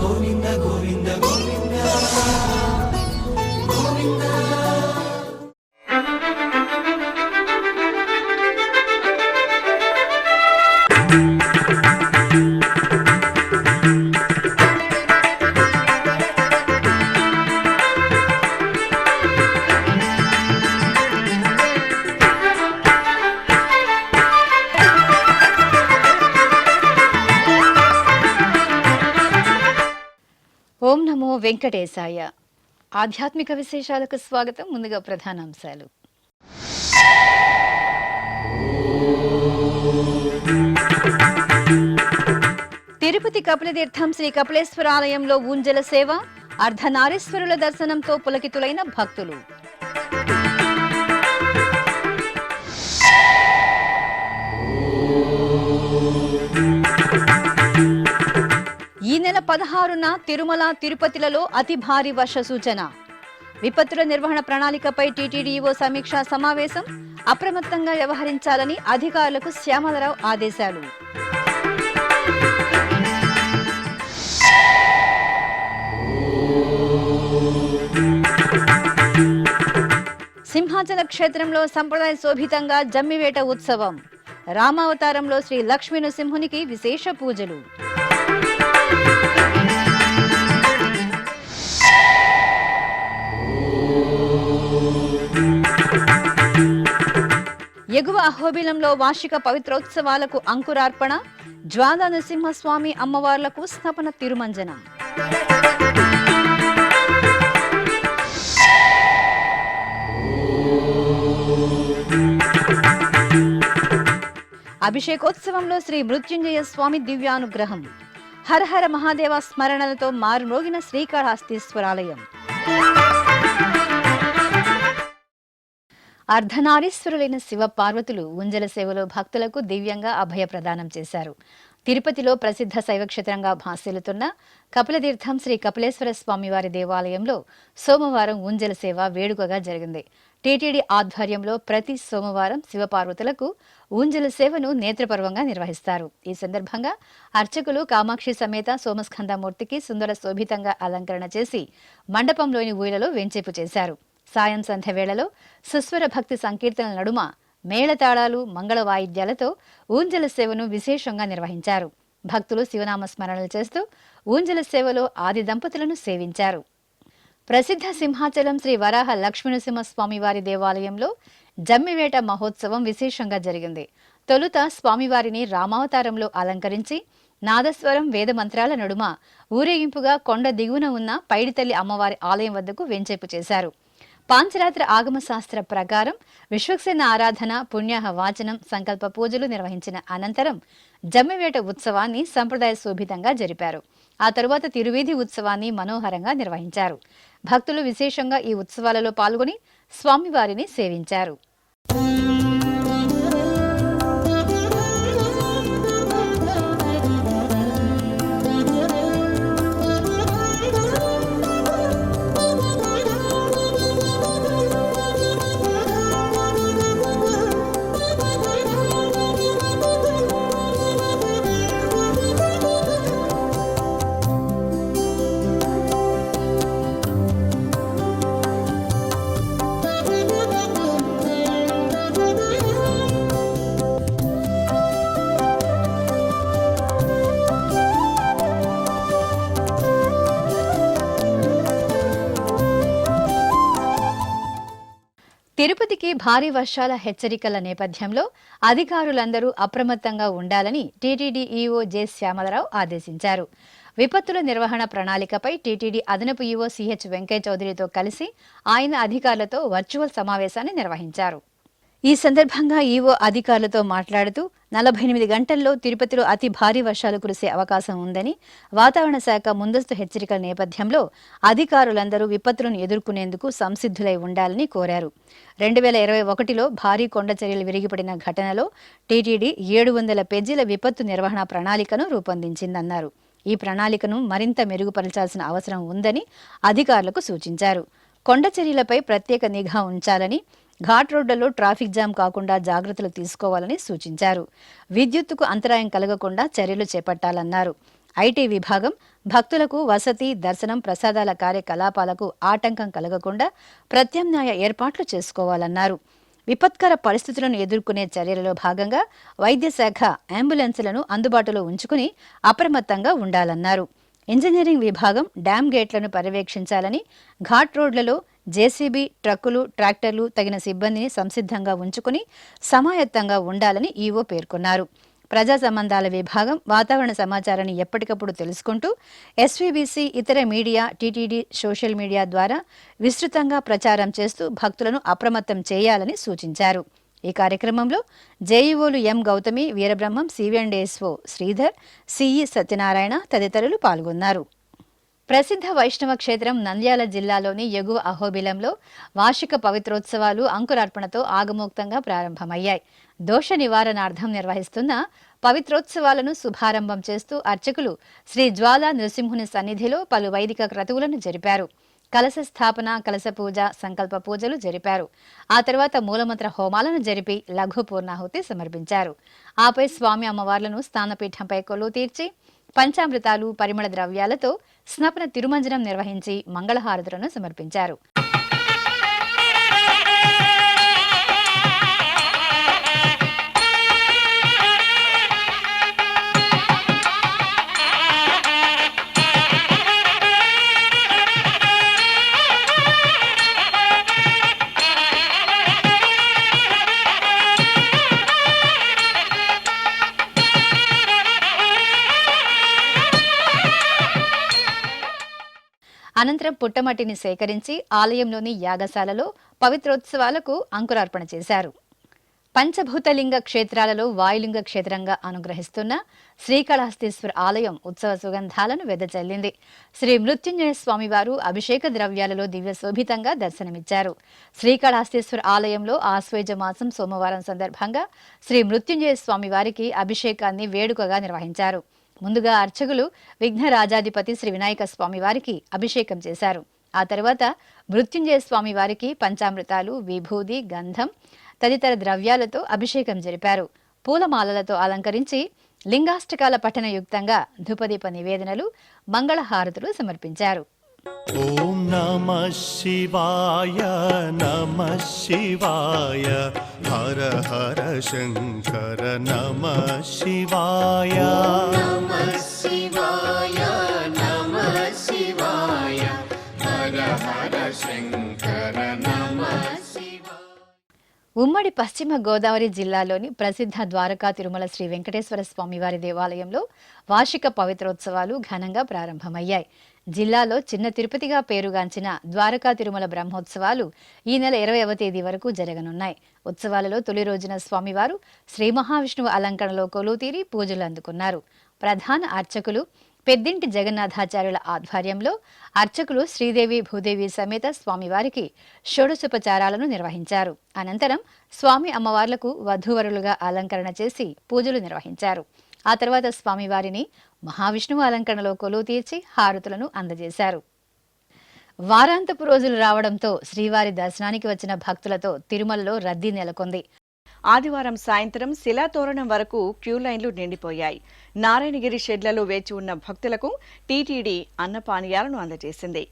గోవింద గోవింద గోవింద గోవింద. ఓం నమో వెంకటేశాయ. ఆధ్యాత్మిక విశేషాలకు స్వాగతం. ముందుగా ప్రధానాంశాలు. తిరుపతి కపిలతీర్థం శ్రీ కపిలేశ్వర ఆలయంలో ఊంజల సేవ, అర్ధనారీశ్వరుల దర్శనంతో పులకితులైన భక్తులు. ఈ నెల 16న తిరుమల, తిరుపతిలలో అతి భారీ వర్ష సూచన. విపత్తుల నిర్వహణ ప్రణాళికపై టీటీడీఓ సమీక్షా సమావేశం. అప్రమత్తంగా వ్యవహరించాలని అధికారులకు శ్యామలరావు ఆదేశాలు. సింహాచల క్షేత్రంలో సంప్రదాయ శోభితంగా జమ్మివేట ఉత్సవం. రామావతారంలో శ్రీ లక్ష్మీ నృసింహునికి విశేష పూజలు. ఎగువ అహోబిలంలో వార్షిక పవిత్రోత్సవాలకు అంకురార్పణ. జ్వాలా నృసింహస్వామి అమ్మవార్లకు స్థాపన తిరుమంజనం. అభిషేకోత్సవంలో శ్రీ మృత్యుంజయ స్వామి దివ్యానుగ్రహం. హరహర మహాదేవ స్మరణలతో మారుమోగిన శ్రీకాళహస్తీశ్వరాలయం. అర్ధనారీశ్వరులైన శివ పార్వతులు ఊంజల సేవలో భక్తులకు దివ్యంగా అభయ ప్రదానం చేశారు. తిరుపతిలో ప్రసిద్ధ శైవక్షేత్రంగా భాసిల్లుతున్న కపిలతీర్థం శ్రీ కపిలేశ్వర స్వామివారి దేవాలయంలో సోమవారం ఊంజల సేవ వేడుకగా జరిగింది. టీటీడీ ఆధ్వర్యంలో ప్రతి సోమవారం శివపార్వతులకు ఊంజల సేవను నేత్రపర్వంగా నిర్వహిస్తారు. ఈ సందర్భంగా అర్చకులు కామాక్షి సమేత సోమస్కందమూర్తికి సుందర శోభితంగా అలంకరణ చేసి మండపంలోని ఊయలలో వెంచేపు చేశారు. సాయం సంధ్య వేళలో సుస్వర భక్తి సంకీర్తనల నడుమ మేళతాళాలు, మంగళ వాయిద్యాలతో ఊంజల సేవను విశేషంగా నిర్వహించారు. భక్తులు శివనామ స్మరణలు చేస్తూ ఊంజల సేవలో ఆది దంపతులను సేవించారు. ప్రసిద్ధ సింహాచలం శ్రీ వరాహ లక్ష్మీనరసింహస్వామి వారి దేవాలయంలో జమ్మివేట మహోత్సవం విశేషంగా జరిగింది. తొలుత స్వామివారిని రామావతారంలో అలంకరించి నాదస్వరం, వేద మంత్రాల నడుమ ఊరేగింపుగా కొండ దిగువన ఉన్న పైడితల్లి అమ్మవారి ఆలయం వద్దకు వెంచేపు చేశారు. పాంచరాత్ర ఆగమ శాస్త్ర ప్రకారం విశ్వక్సేన ఆరాధన, పుణ్యాహ వాచనం, సంకల్ప పూజలు నిర్వహించిన అనంతరం జమ్మివేట ఉత్సవాన్ని సంప్రదాయ శోభితంగా జరిపారు. ఆ తరువాత తిరువీధి ఉత్సవాన్ని మనోహరంగా నిర్వహించారు. భక్తులు విశేషంగా ఈ ఉత్సవాలలో పాల్గొని స్వామివారిని సేవించారు. తిరుపతికి భారీ వర్షాల హెచ్చరికల నేపథ్యంలో అధికారులందరూ అప్రమత్తంగా ఉండాలని టీటీడీ ఈవో జె శ్యామలరావు ఆదేశించారు. విపత్తుల నిర్వహణ ప్రణాళికపై టీటీడీ అదనపు ఈవో సిహెచ్ వెంకయ్య చౌదరితో కలిసి ఆయన అధికారులతో వర్చువల్ సమావేశాన్ని నిర్వహించారు. ఈ సందర్భంగా ఈవో అధికారులతో మాట్లాడుతూ 48 గంటల్లో తిరుపతిలో అతి భారీ వర్షాలు కురిసే అవకాశం ఉందని, వాతావరణ శాఖ ముందస్తు హెచ్చరికల నేపథ్యంలో అధికారులందరూ విపత్తులను ఎదుర్కొనేందుకు సంసిద్ధులై ఉండాలని కోరారు. 2021లో భారీ కొండ చర్యలు విరిగిపడిన ఘటనలో టీటీడీ 700 పేజీల విపత్తు నిర్వహణ ప్రణాళికను రూపొందించిందన్నారు. ఈ ప్రణాళికను మరింత మెరుగుపరచాల్సిన అవసరం ఉందని అధికారులకు సూచించారు. కొండ చర్యలపై ప్రత్యేక నిఘా ఉంచాలని, ఘాట్ రోడ్లలో ట్రాఫిక్ జామ్ కాకుండా జాగ్రత్తలు తీసుకోవాలని సూచించారు. విద్యుత్తుకు అంతరాయం కలగకుండా చర్యలు చేపట్టాలన్నారు. ఐటీ విభాగం భక్తులకు వసతి, దర్శనం, ప్రసాదాల కార్యకలాపాలకు ఆటంకం కలగకుండా ప్రత్యామ్నాయ ఏర్పాట్లు చేసుకోవాలన్నారు. విపత్కర పరిస్థితులను ఎదుర్కొనే చర్యలలో భాగంగా వైద్య శాఖ అంబులెన్సులను అందుబాటులో ఉంచుకుని అప్రమత్తంగా ఉండాలన్నారు. ఇంజనీరింగ్ విభాగం డ్యాం గేట్లను పర్యవేక్షించాలని, ఘాట్ రోడ్లలో జేసీబీ, ట్రక్కులు, ట్రాక్టర్లు తగిన సిబ్బందిని సంసిద్ధంగా ఉంచుకుని సమాయత్తంగా ఉండాలని ఈవో పేర్కొన్నారు. ప్రజా సంబంధాల విభాగం వాతావరణ సమాచారాన్ని ఎప్పటికప్పుడు తెలుసుకుంటూ ఎస్వీబీసీ, ఇతర మీడియా, టీటీడీ సోషల్ మీడియా ద్వారా విస్తృతంగా ప్రచారం చేస్తూ భక్తులను అప్రమత్తం చేయాలని సూచించారు. ఈ కార్యక్రమంలో జేఈఓలు ఎం గౌతమి, వీరబ్రహ్మం, సివిఎండ్ఎస్ఓ శ్రీధర్, సిఈ సత్యనారాయణ తదితరులు పాల్గొన్నారు. ప్రసిద్ధ వైష్ణవ క్షేత్రం నంద్యాల జిల్లాలోని ఎగువ అహోబిలంలో వార్షిక పవిత్రోత్సవాలు అంకురార్పణతో ఆగమోక్తంగా ప్రారంభమయ్యాయి. దోష నివారణార్థం నిర్వహిస్తున్న పవిత్రోత్సవాలను శుభారంభం చేస్తూ అర్చకులు శ్రీ జ్వాలా నృసింహుని సన్నిధిలో పలు వైదిక క్రతువులను జరిపారు. కలశ స్థాపన, కలశ పూజ, సంకల్ప పూజలు జరిపారు. ఆ తర్వాత మూలమంత్ర హోమాలను జరిపి లఘు పూర్ణాహుతి సమర్పించారు. ఆపై స్వామి అమ్మవార్లను స్నానపీఠంపై కొలువు తీర్చి పంచామృతాలు, పరిమళ ద్రవ్యాలతో స్నపన తిరుమంజనం నిర్వహించి మంగళహారతులను సమర్పించారు. అనంతరం పుట్టమట్టిని సేకరించి ఆలయంలోని యాగశాలలో పవిత్రోత్సవాలకు అంకురార్పణ చేశారు. పంచభూతలింగ క్షేత్రాలలో వాయులింగ క్షేత్రంగా అనుగ్రహిస్తున్న శ్రీకాళహస్తీశ్వర ఆలయం ఉత్సవ సుగంధాలను వెదజల్లింది. శ్రీ మృత్యుంజయ స్వామివారు అభిషేక ద్రవ్యాలలో దివ్య శోభితంగా దర్శనమిచ్చారు. శ్రీకాళహస్తీశ్వర ఆలయంలో ఆశ్వేజ మాసం సోమవారం సందర్భంగా శ్రీ మృత్యుంజయ స్వామివారికి అభిషేకాన్ని వేడుకగా నిర్వహించారు. ముందుగా అర్చకులు విఘ్నరాజాధిపతి శ్రీ వినాయక స్వామి వారికి అభిషేకం చేశారు. ఆ తర్వాత మృత్యుంజయ స్వామి వారికి పంచామృతాలు, విభూది, గంధం తదితర ద్రవ్యాలతో అభిషేకం జరిపారు. పూలమాలలతో అలంకరించి లింగాష్టకాల పఠన యుక్తంగా ధూపదీప నివేదనలు, మంగళహారతులు సమర్పించారు. ఓం నమః శివాయ, నమః శివాయ, హర హర శంకర నమః శివాయ, నమః శివాయ, నమః శివాయ, హర హర శంకర నమః శివాయ. ఉమ్మడి పశ్చిమ గోదావరి జిల్లాలోని ప్రసిద్ధ ద్వారకా తిరుమల శ్రీ వెంకటేశ్వర స్వామివారి దేవాలయంలో వార్షిక పవిత్రోత్సవాలు ఘనంగా ప్రారంభమయ్యాయి. జిల్లాలో చిన్న తిరుపతిగా పేరుగాంచిన ద్వారకా తిరుమల బ్రహ్మోత్సవాలు ఈ నెల 20వ తేదీ వరకు జరగనున్నాయి. ఉత్సవాలలో తొలి రోజున స్వామివారు శ్రీ మహావిష్ణువు అలంకరణలో కొలువుతీరి పూజలు అందుకున్నారు. ప్రధాన అర్చకులు పెద్దింటి జగన్నాథాచార్యుల ఆధ్వర్యంలో అర్చకులు శ్రీదేవి భూదేవి సమేత స్వామివారికి షోడశోపచారాలను నిర్వహించారు. అనంతరం స్వామి అమ్మవార్లకు వధూవరులుగా అలంకరణ చేసి పూజలు నిర్వహించారు. ఆ తర్వాత స్వామివారిని మహావిష్ణువు అలంకరణలో కొలువు తీర్చి హారతులను అందజేశారు. వారాంతపు రోజులు రావడంతో శ్రీవారి దర్శనానికి వచ్చిన భక్తులతో తిరుమలలో రద్దీ నెలకొంది. ఆదివారం సాయంత్రం శిలాతోరణం వరకు క్యూ లైన్లు నిండిపోయాయి. నారాయణగిరి షెడ్లలో వేచి ఉన్న భక్తులకు టీటీడీ అన్నపానీయాలను అందజేసింది.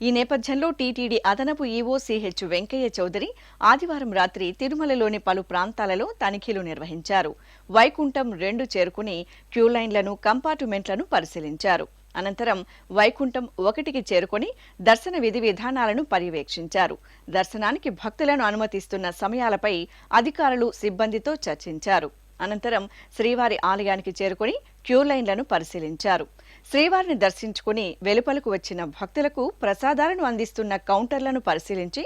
ఈ నేపథ్యంలో టీటీడీ అదనపు ఈవో సిహెచ్ వెంకయ్య చౌదరి ఆదివారం రాత్రి తిరుమలలోని పలు ప్రాంతాలలో తనిఖీలు నిర్వహించారు. వైకుంఠం 2 చేరుకుని క్యూ లైన్లను, కంపార్ట్మెంట్లను పరిశీలించారు. అనంతరం వైకుంఠం 1కి చేరుకుని దర్శన విధి విధానాలను పర్యవేక్షించారు. దర్శనానికి భక్తులను అనుమతిస్తున్న సమయాలపై అధికారులు, సిబ్బందితో చర్చించారు. అనంతరం శ్రీవారి ఆలయానికి చేరుకుని క్యూ లైన్లను పరిశీలించారు. శ్రీవారిని దర్శించుకుని వెలుపలకు వచ్చిన భక్తులకు ప్రసాదాలను అందిస్తున్న కౌంటర్లను పరిశీలించి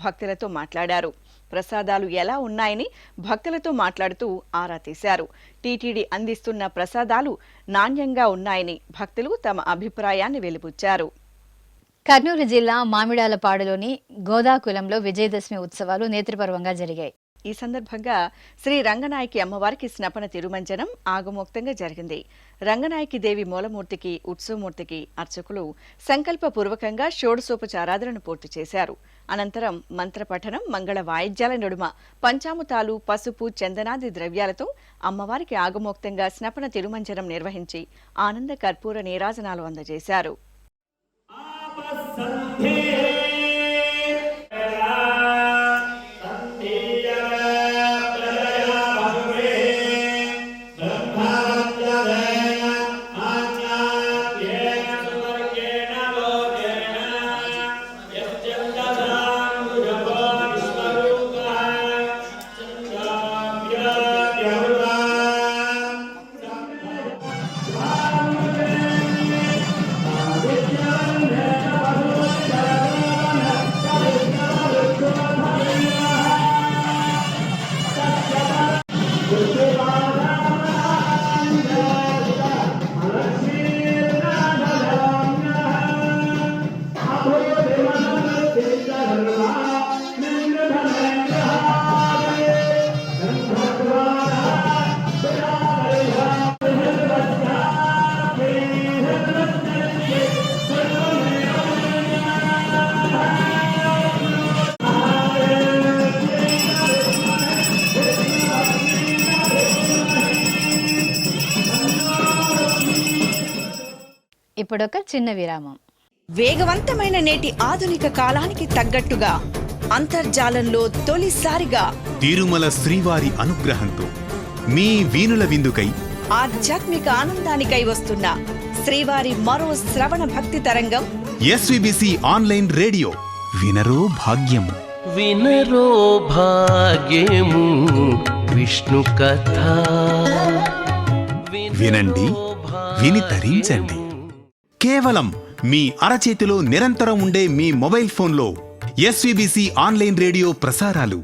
భక్తులతో మాట్లాడారు. ప్రసాదాలు ఎలా ఉన్నాయని భక్తులతో మాట్లాడుతూ ఆరా తీశారు. టీటీడీ అందిస్తున్న ప్రసాదాలు నాణ్యంగా ఉన్నాయని భక్తులు తమ అభిప్రాయాన్ని వెలిబుచ్చారు. కర్నూలు జిల్లా మామిడాలపాడులోని గోదాకులంలో విజయదశమి ఉత్సవాలు నేత్రపర్వంగా జరిగాయి. ఈ సందర్భంగా శ్రీ రంగనాయకి అమ్మవారికి స్నపన తిరుమంజనం ఆగమోక్తంగా జరిగింది. రంగనాయకి దేవి మూలమూర్తికి, ఉత్సవమూర్తికి అర్చకులు సంకల్పపూర్వకంగా షోడశోపచారాదులను పూర్తి చేశారు. అనంతరం మంత్రపఠనం, మంగళ వాయిద్యాల నడుమ పంచామృతాలు, పసుపు, చందనాది ద్రవ్యాలతో అమ్మవారికి ఆగమోక్తంగా స్నపన తిరుమంజనం నిర్వహించి ఆనంద కర్పూర నీరాజనాలు అందజేశారు. ఇప్పుడొక చిన్న విరామం. వేగవంతమైన నేటి ఆధునిక కాలానికి తగ్గట్టుగా అంతర్జాలంలో తొలిసారిగా తిరుమల శ్రీవారి అనుగ్రహంతో మీ వీనుల విందుకై ఆధ్యాత్మిక ఆనందానికై వస్తున్న శ్రీవారి మరో శ్రవణ భక్తి తరంగం ఎస్విబిసి ఆన్లైన్ రేడియో వినరో భాగ్యము. వినరో భాగ్యము విష్ణు కథ. వినండి, విని తరించండి. కేవలం మీ అరచేతిలో నిరంతరం ఉండే మీ మొబైల్ ఫోన్లో ఎస్విబిసి ఆన్లైన్ రేడియో ప్రసారాలు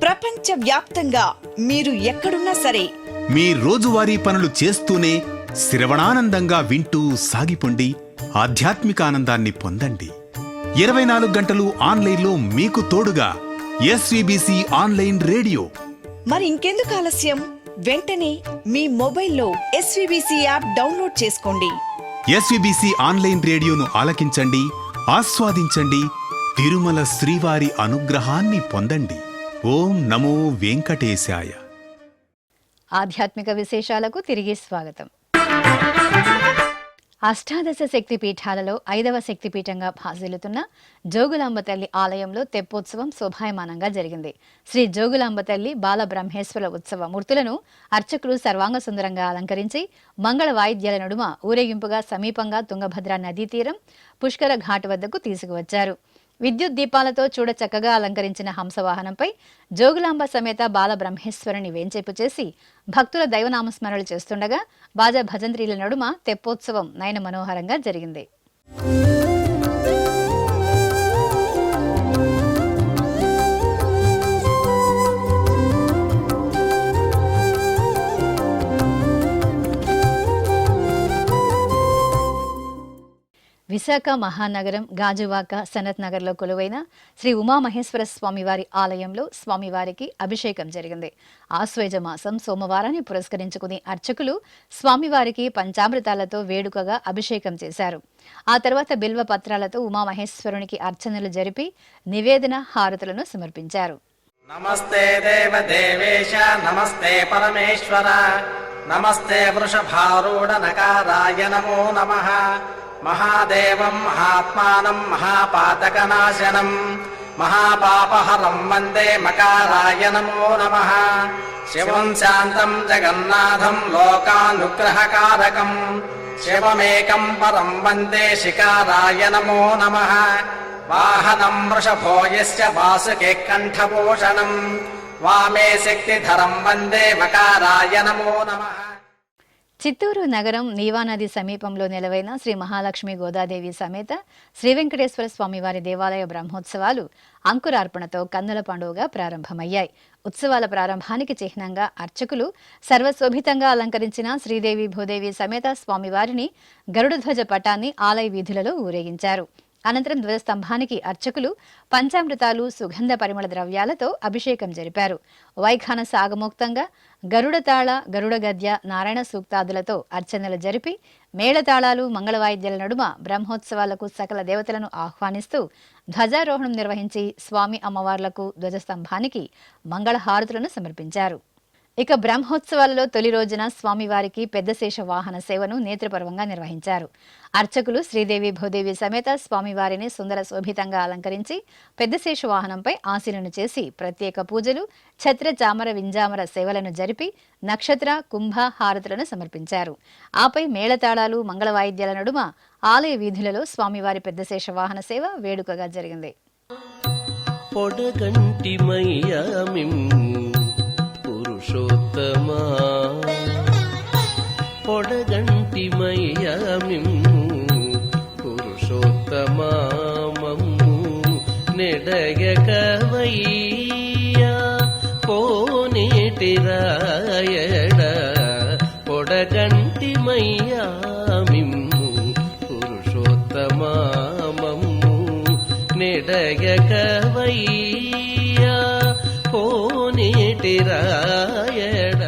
ప్రపంచ వ్యాప్తంగా మీరు ఎక్కడున్నా సరే మీ రోజువారీ పనులు చేస్తూనే శ్రవణానందంగా వింటూ సాగిపోండి, ఆధ్యాత్మిక ఆనందాన్ని పొందండి. 24 గంటలు ఆన్లైన్లో మీకు తోడుగా ఎస్విబిసి ఆన్లైన్ రేడియో. మరి ఇంకెందుకు ఆలస్యం? వెంటనే మీ మొబైల్లో ఎస్విబిసి యాప్ డౌన్లోడ్ చేసుకోండి. ఎస్విబిసి ఆన్లైన్ రేడియోను ఆలకించండి, ఆస్వాదించండి, తిరుమల శ్రీవారి అనుగ్రహాన్ని పొందండి. ఓం నమో వెంకటేశాయ. ఆధ్యాత్మిక విశేషాలకు తిరిగి స్వాగతం. అష్టాదశ శక్తి పీఠాలలో 5వ శక్తిపీఠంగా భాసిల్లుతున్న జోగులాంబ తల్లి ఆలయంలో తెప్పోత్సవం శోభాయమానంగా జరిగింది. శ్రీ జోగులాంబ తల్లి బాలబ్రహ్మేశ్వర ఉత్సవ మూర్తులను అర్చకులు సర్వాంగ సుందరంగా అలంకరించి మంగళ వాయిద్యాల నడుమ ఊరేగింపుగా సమీపంగా తుంగభద్ర నదీ తీరం పుష్కర ఘాట్ వద్దకు తీసుకువచ్చారు. విద్యుత్ దీపాలతో చూడ చక్కగా అలంకరించిన హంసవాహనంపై జోగులాంబ సమేత బాలబ్రహ్మేశ్వరుని వేంచేపు చేసి భక్తుల దైవనామస్మరణలు చేస్తుండగా బాజా భజంత్రీల నడుమ తెప్పోత్సవం నయన మనోహరంగా జరిగింది. విశాఖ మహానగరం గాజువాక సనత్ నగర్లో కొలువైన శ్రీ ఉమామహేశ్వర స్వామివారి ఆలయంలో స్వామివారికి అభిషేకం జరిగింది. ఆశ్వేజ మాసం సోమవారాన్ని పురస్కరించుకుని అర్చకులు స్వామివారికి పంచామృతాలతో వేడుకగా అభిషేకం చేశారు. ఆ తర్వాత బిల్వ పత్రాలతో ఉమామహేశ్వరునికి అర్చనలు జరిపి నివేదన హారతులను సమర్పించారు. నమస్తే దేవదేవేశ, నమస్తే పరమేశ్వర, నమస్తే వృషభారూఢ నకారాయ నమో నమః. మహాదేవం మహాత్మానం మహాపాతకనాశనం మహాపాపహరం వందే మకారాయ నమో నమః. శివం శాంతం జగన్నాథం లోకానుగ్రహకారకం శివమేకం పరం వందే శికారాయ నమో నమః. వాహనం వృషభో యస్య వాసుకే కంఠభూషణం వామే శక్తిధరం వందే మకారాయ నమో నమః. చిత్తూరు నగరం నీవానది సమీపంలో నెలవైన శ్రీ మహాలక్ష్మి గోదాదేవి సమేత శ్రీ వెంకటేశ్వర స్వామివారి దేవాలయ బ్రహ్మోత్సవాలు అంకురార్పణతో కన్నుల పండుగగా ప్రారంభమయ్యాయి. ఉత్సవాల ప్రారంభానికి చిహ్నంగా అర్చకులు సర్వశోభితంగా అలంకరించిన శ్రీదేవి భూదేవి సమేత స్వామివారిని గరుడధ్వజ పటాన్ని ఆలయ వీధులలో ఊరేగించారు. అనంతరం ధ్వజస్తంభానికి అర్చకులు పంచామృతాలు, సుగంధ పరిమళ ద్రవ్యాలతో అభిషేకం జరిపారు. వైఖాన సాగమోక్తంగా గరుడతాళ, గరుడ గద్య, నారాయణ సూక్తాదులతో అర్చనలు జరిపి మేళతాళాలు, మంగళవాయిద్యాల నడుమ బ్రహ్మోత్సవాలకు సకల దేవతలను ఆహ్వానిస్తూ ధ్వజారోహణం నిర్వహించి స్వామి అమ్మవార్లకు ధ్వజస్తంభానికి మంగళహారతులను సమర్పించారు. ఇక బ్రహ్మోత్సవాలలో తొలి రోజున స్వామివారికి పెద్ద శేష వాహన సేవను నేత్రపర్వంగా నిర్వహించారు. అర్చకులు శ్రీదేవి భూదేవి సమేత స్వామివారిని సుందర శోభితంగా అలంకరించి పెద్ద శేష వాహనంపై ఆశీనును చేసి ప్రత్యేక పూజలు, ఛత్ర చామర వింజామర సేవలను జరిపి నక్షత్ర, కుంభ హారతులను సమర్పించారు. ఆపై మేళతాళాలు, మంగళవాయిద్యాల నడుమ ఆలయ వీధులలో స్వామివారి పెద్ద శేష వాహన సేవ వేడుకగా జరిగింది. పురుషోత్తమా పొడగంటిమయ్యా మిమ్ము పురుషోత్తమా మమ్ము నెడయకవయ్యా కోనేటి రాయడ పొడగంటిమయ్యా మిమ్ము పురుషోత్తమా మమ్ము నెడయకవయ్యా కోనేటి రాయడ.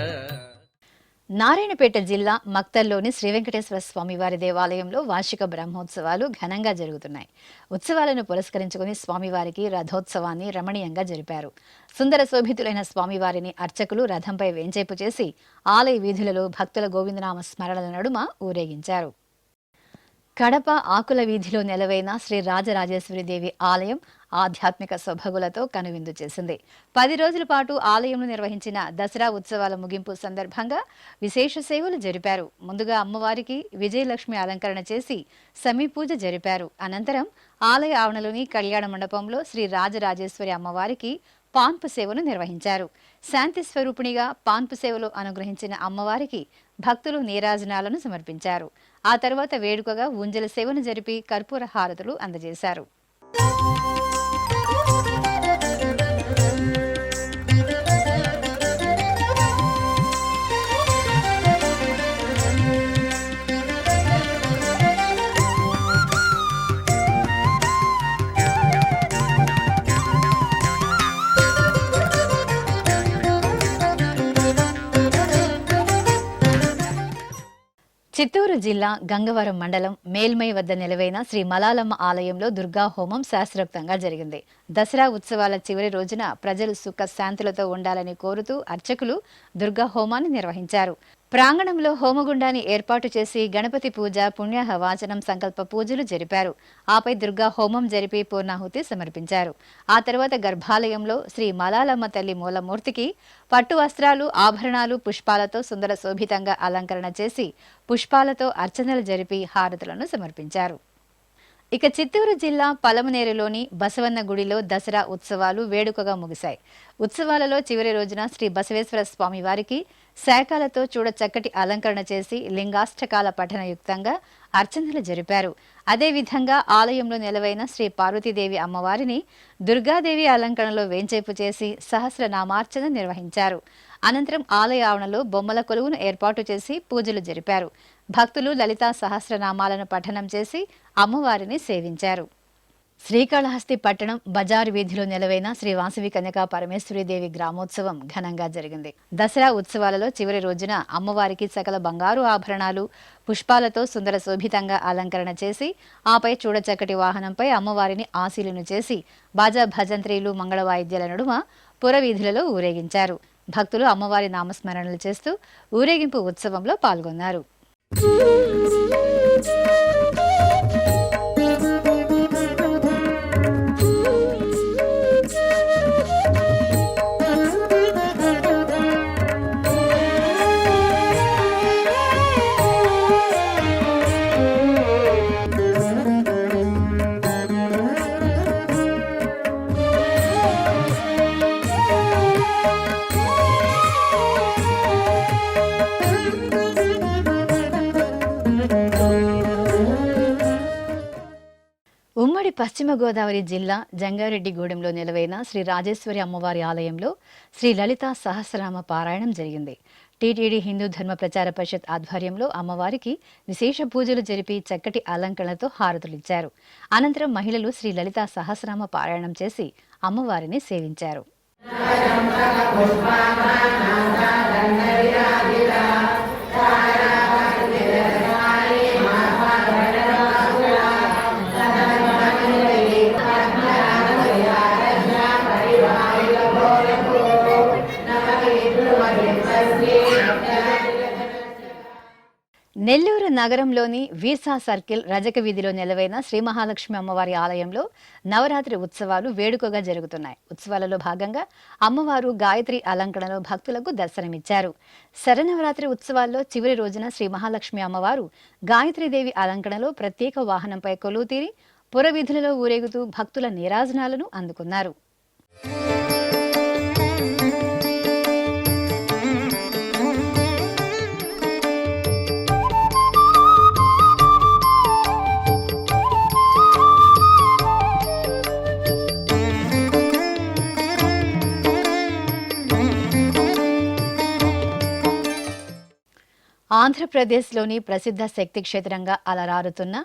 నారాయణపేట జిల్లా మక్తల్లోని శ్రీ వెంకటేశ్వర స్వామివారి దేవాలయంలో వార్షిక బ్రహ్మోత్సవాలు ఘనంగా జరుగుతున్నాయి. ఉత్సవాలను పురస్కరించుకుని స్వామివారికి రథోత్సవాన్ని రమణీయంగా జరిపారు. సుందర శోభితులైన స్వామివారిని అర్చకులు రథంపై వేంచేపు చేసి ఆలయ వీధులలో భక్తుల గోవిందనామ స్మరణల నడుమ ఊరేగించారు. కడప ఆకుల వీధిలో నెలవైన శ్రీ రాజరాజేశ్వరిదేవి ఆలయం ఆధ్యాత్మిక సొబగులతో కనువిందు చేసింది. 10 రోజుల పాటు ఆలయంలో నిర్వహించిన దసరా ఉత్సవాల ముగింపు సందర్భంగా విశేష సేవలు జరిపారు. ముందుగా అమ్మవారికి విజయలక్ష్మి అలంకరణ చేసి సమీపూజ జరిపారు. అనంతరం ఆలయ ఆవరణలోని కళ్యాణ మండపంలో శ్రీ రాజరాజేశ్వరి అమ్మవారికి పాన్పు సేవను నిర్వహించారు. శాంతి స్వరూపిణిగా పాన్పు సేవలో అనుగ్రహించిన అమ్మవారికి భక్తులు నీరాజనాలను సమర్పించారు. ఆ తర్వాత వేడుకగా ఉంజల సేవను జరిపి కర్పూర హారతులు అందజేశారు. చిత్తూరు జిల్లా గంగవరం మండలం మేల్మై వద్ద నెలవైన శ్రీ మలాలమ్మ ఆలయంలో దుర్గా హోమం శాస్త్రోక్తంగా జరిగింది. దసరా ఉత్సవాల చివరి రోజున ప్రజలు సుఖ శాంతులతో ఉండాలని కోరుతూ అర్చకులు దుర్గా హోమాన్ని నిర్వహించారు. ప్రాంగణంలో హోమగుండాన్ని ఏర్పాటు చేసి గణపతి పూజ, పుణ్యాహ వాచనం, సంకల్ప పూజలు జరిపారు. ఆపై దుర్గా హోమం జరిపి పూర్ణాహుతి సమర్పించారు. ఆ తర్వాత గర్భాలయంలో శ్రీ మలాలమ్మ తల్లి మూలమూర్తికి పట్టు వస్త్రాలు, ఆభరణాలు, పుష్పాలతో సుందర శోభితంగా అలంకరణ చేసి పుష్పాలతో అర్చనలు జరిపి హారతులను సమర్పించారు. ఇక చిత్తూరు జిల్లా పలమనేరులోని బసవన్న గుడిలో దసరా ఉత్సవాలు వేడుకగా ముగిశాయి. ఉత్సవాలలో చివరి రోజున శ్రీ బసవేశ్వర స్వామి వారికి శాఖలతో చూడచక్కటి అలంకరణ చేసి లింగాష్టకాల పఠనయుక్తంగా అర్చనలు జరిపారు. అదేవిధంగా ఆలయంలో నెలవైన శ్రీ పార్వతీదేవి అమ్మవారిని దుర్గాదేవి అలంకరణలో వేంచేపు చేసి సహస్రనామార్చన నిర్వహించారు. అనంతరం ఆలయ ఆవరణలో బొమ్మల కొలువును ఏర్పాటు చేసి పూజలు జరిపారు. భక్తులు లలితా సహస్రనామాలను పఠనం చేసి అమ్మవారిని సేవించారు. శ్రీకాళహస్తి పట్టణం బజారు వీధిలో నెలవైన శ్రీ వాసవి కన్యకా పరమేశ్వరీదేవి గ్రామోత్సవం ఘనంగా జరిగింది. దసరా ఉత్సవాలలో చివరి రోజున అమ్మవారికి సకల బంగారు ఆభరణాలు, పుష్పాలతో సుందర శోభితంగా అలంకరణ చేసి ఆపై చూడచక్కటి వాహనంపై అమ్మవారిని ఆశీలును చేసి బాజా భజంత్రీలు, మంగళ వాయిద్యాల నడుమ పురవీధులలో ఊరేగించారు. భక్తులు అమ్మవారి నామస్మరణలు చేస్తూ ఊరేగింపు ఉత్సవంలో పాల్గొన్నారు. ఉమ్మడి పశ్చిమ గోదావరి జిల్లా జంగారెడ్డిగూడెంలో నెలవైన శ్రీ రాజేశ్వరి అమ్మవారి ఆలయంలో శ్రీ లలితా సహస్రనామ పారాయణం జరిగింది. టీటీడీ హిందూ ధర్మ ప్రచార పరిషత్ ఆధ్వర్యంలో అమ్మవారికి విశేష పూజలు జరిపి చక్కటి అలంకరణలతో హారతులిచ్చారు. అనంతరం మహిళలు శ్రీ లలితా సహస్రనామ పారాయణం చేసి అమ్మవారిని సేవించారు. నెల్లూరు నగరంలోని వీసా సర్కిల్ రజక వీధిలో నెలవైన శ్రీ మహాలక్ష్మి అమ్మవారి ఆలయంలో నవరాత్రి ఉత్సవాలు వేడుకగా జరుగుతున్నాయి. ఉత్సవాలలో భాగంగా అమ్మవారు గాయత్రి అలంకరణలో భక్తులకు దర్శనమిచ్చారు. శరన్నవరాత్రి ఉత్సవాల్లో చివరి రోజున శ్రీ మహాలక్ష్మి అమ్మవారు గాయత్రీదేవి అలంకరణలో ప్రత్యేక వాహనంపై కొలువు తీరి పురవీధులలో ఊరేగుతూ భక్తుల నీరాజనాలను అందుకున్నారు. ఆంధ్రప్రదేశ్లోని ప్రసిద్ధ శక్తి క్షేత్రంగా అలరారుతున్న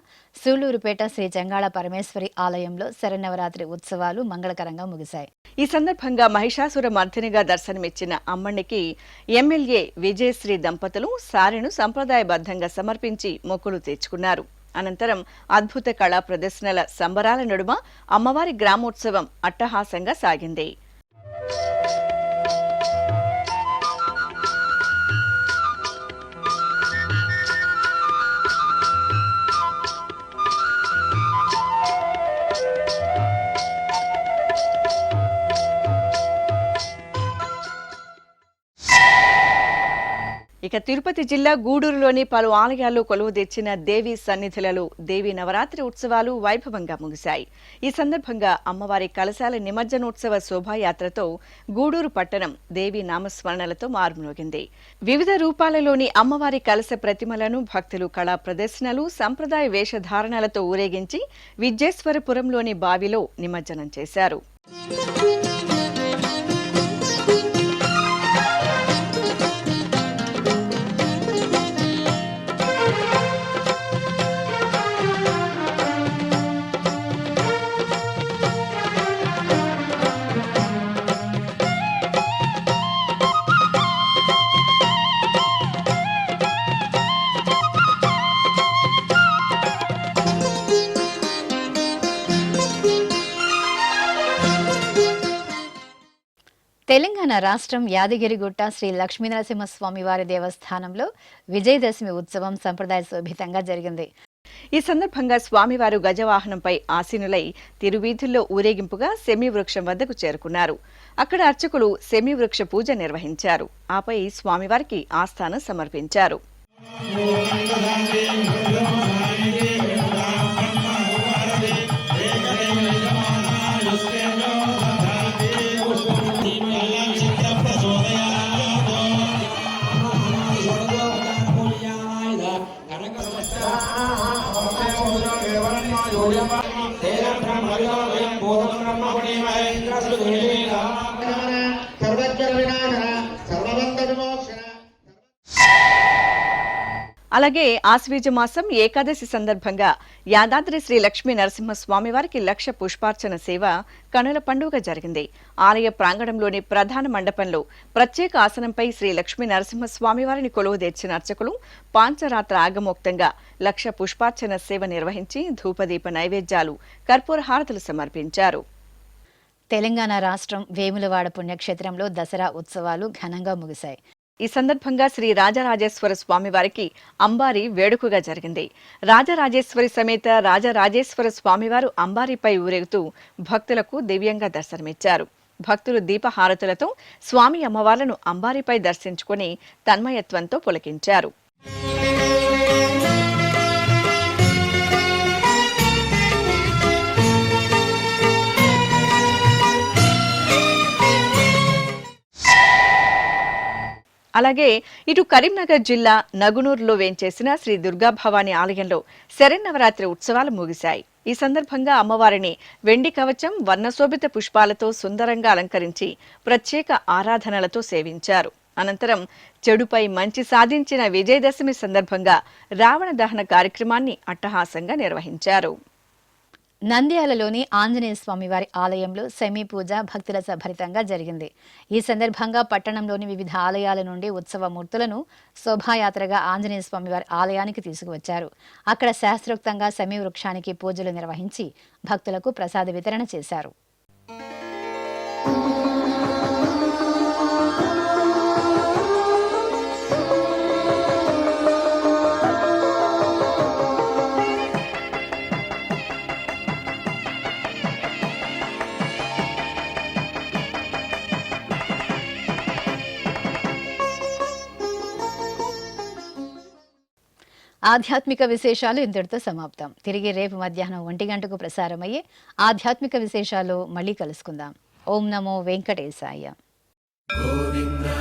సూళ్లూరుపేట శ్రీ జంగాళ పరమేశ్వరి ఆలయంలో శరన్నవరాత్రి ఉత్సవాలు మంగళకరంగా ముగిశాయి. ఈ సందర్భంగా మహిషాసుర మర్దినిగా దర్శనమిచ్చిన అమ్మనికి ఎమ్మెల్యే విజయశ్రీ దంపతులు సారెను సంప్రదాయబద్ధంగా సమర్పించి మొక్కులు తీర్చుకున్నారు. అనంతరం అద్భుత కళా ప్రదర్శనల సంబరాల నడుమ అమ్మవారి గ్రామోత్సవం అట్టహాసంగా సాగింది. ఇక తిరుపతి జిల్లా గూడూరులోని పలు ఆలయాల్లో కొలువు తెచ్చిన దేవీ సన్నిధులలో దేవీ నవరాత్రి ఉత్సవాలు వైభవంగా ముగిశాయి. ఈ సందర్భంగా అమ్మవారి కలశాల నిమజ్జనోత్సవ శోభాయాత్రతో గూడూరు పట్టణం దేవీ నామస్మరణలతో మారుమ్రోగింది. వివిధ రూపాలలోని అమ్మవారి కలశ ప్రతిమలను భక్తులు కళా ప్రదర్శనలు, సంప్రదాయ వేషధారణలతో ఊరేగించి విద్యేశ్వరపురంలోని బావిలో నిమజ్జనం చేశారు. తెలంగాణ రాష్ట్రం యాదగిరిగుట్ట శ్రీ లక్ష్మీనరసింహస్వామి వారి దేవస్థానంలో విజయదశమి ఉత్సవం సంప్రదాయ శోభితంగా జరిగింది. ఈ సందర్భంగా స్వామివారు గజవాహనంపై ఆసీనులై తిరువీధుల్లో ఊరేగింపుగా శమీవృక్షం వద్దకు చేరుకున్నారు. అక్కడ అర్చకులు శమీవృక్ష పూజ నిర్వహించారు. ఆపై స్వామివారికి ఆస్థానం సమర్పించారు. అలాగే ఆశ్వీజ మాసం ఏకాదశి సందర్భంగా యాదాద్రి శ్రీ లక్ష్మీ నరసింహస్వామి వారికి లక్ష పుష్పార్చన సేవ కనుల పండుగ జరిగింది. ఆలయ ప్రాంగణంలోని ప్రధాన మండపంలో ప్రత్యేక ఆసనంపై శ్రీ లక్ష్మీ నరసింహస్వామి వారిని కొలువు తెచ్చిన అర్చకులు పాంచరాత్ర ఆగమోక్తంగా లక్ష పుష్పార్చన సేవ నిర్వహించి ధూపదీప నైవేద్యాలు, కర్పూర హారతులు సమర్పించారు. తెలంగాణ రాష్ట్రం వేములవాడ పుణ్యక్షేత్రంలో దసరా ఉత్సవాలు ఘనంగా ముగిశాయి. ఈ సందర్భంగా శ్రీ రాజరాజేశ్వర స్వామివారికి అంబారి వేడుకగా జరిగింది. రాజరాజేశ్వరి సమేత రాజరాజేశ్వర స్వామివారు అంబారిపై ఊరేగుతూ భక్తులకు దివ్యంగా దర్శనమిచ్చారు. భక్తులు దీపహారతులతో స్వామి అమ్మవార్లను అంబారిపై దర్శించుకుని తన్మయత్వంతో పులకించారు. అలాగే ఇటు కరీంనగర్ జిల్లా నగునూరులో వేంచేసిన శ్రీ దుర్గా భవానీ ఆలయంలో శరన్నవరాత్రి ఉత్సవాలు ముగిశాయి. ఈ సందర్భంగా అమ్మవారిని వెండి కవచం, వర్ణశోభిత పుష్పాలతో సుందరంగా అలంకరించి ప్రత్యేక ఆరాధనలతో సేవించారు. అనంతరం చెడుపై మంచి సాధించిన విజయదశమి సందర్భంగా రావణ దహన కార్యక్రమాన్ని అట్టహాసంగా నిర్వహించారు. నంద్యాలలోని ఆంజనేయ స్వామి వారి ఆలయంలో సెమీ పూజ భక్తుల సభరితంగా జరిగింది. ఈ సందర్భంగా పట్టణంలోని వివిధ ఆలయాల నుండి ఉత్సవ మూర్తులను శోభాయాత్రగా ఆంజనేయ స్వామి వారి ఆలయానికి తీసుకువచ్చారు. అక్కడ శాస్త్రోక్తంగా సెమీ వృక్షానికి పూజలు నిర్వహించి భక్తులకు ప్రసాద వితరణ చేశారు. ఆధ్యాత్మిక విశేషాలు ఇంతటితో సమాప్తం. తిరిగి రేపు మధ్యాహ్నం 1 గంటకు ప్రసారమయ్యే ఆధ్యాత్మిక విశేషాలు మళ్ళీ కలుసుకుందాం. ఓం నమో వెంకటేశాయ. గోవిందా